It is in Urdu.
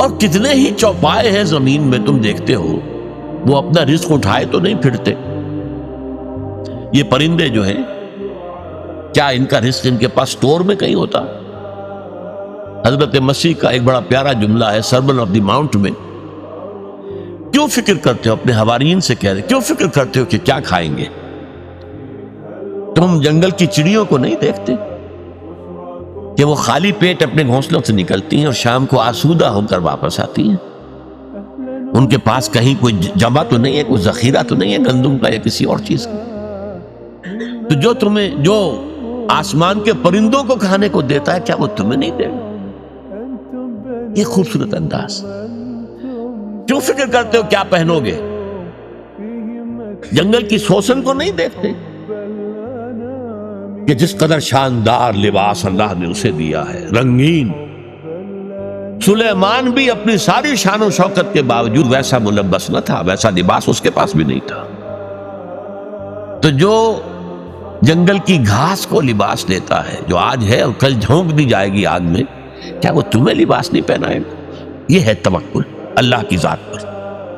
اور کتنے ہی چوپائے ہیں زمین میں تم دیکھتے ہو، وہ اپنا رزق اٹھائے تو نہیں پھرتے۔ یہ پرندے جو ہیں، کیا ان کا رزق ان کے پاس سٹور میں کہیں ہوتا؟ حضرت مسیح کا ایک بڑا پیارا جملہ ہے سرمن آف دی ماؤنٹ میں، کیوں فکر کرتے ہو، اپنے حواریین سے کہہ رہے، کیوں فکر کرتے ہو کہ کیا کھائیں گے؟ تم جنگل کی چڑیوں کو نہیں دیکھتے کہ وہ خالی پیٹ اپنے گھونسلوں سے نکلتی ہیں اور شام کو آسودہ ہو کر واپس آتی ہیں؟ ان کے پاس کہیں کوئی جمع تو نہیں ہے، کوئی ذخیرہ تو نہیں ہے گندم کا یا کسی اور چیز کا۔ تو جو آسمان کے پرندوں کو کھانے کو دیتا ہے، کیا وہ تمہیں نہیں دے گا؟ یہ خوبصورت انداز۔ کیوں فکر کرتے ہو کیا پہنو گے؟ جنگل کی سوسن کو نہیں دیکھتے کہ جس قدر شاندار لباس اللہ نے اسے دیا ہے، رنگین۔ سلیمان بھی اپنی ساری شان و شوکت کے باوجود ویسا ملبس نہ تھا، ویسا لباس اس کے پاس بھی نہیں تھا۔ تو جو جنگل کی گھاس کو لباس دیتا ہے، جو آج ہے اور کل جھونک دی جائے گی آگ میں، کیا وہ تمہیں لباس نہیں پہنائے گا؟ یہ ہے توکل اللہ کی ذات پر۔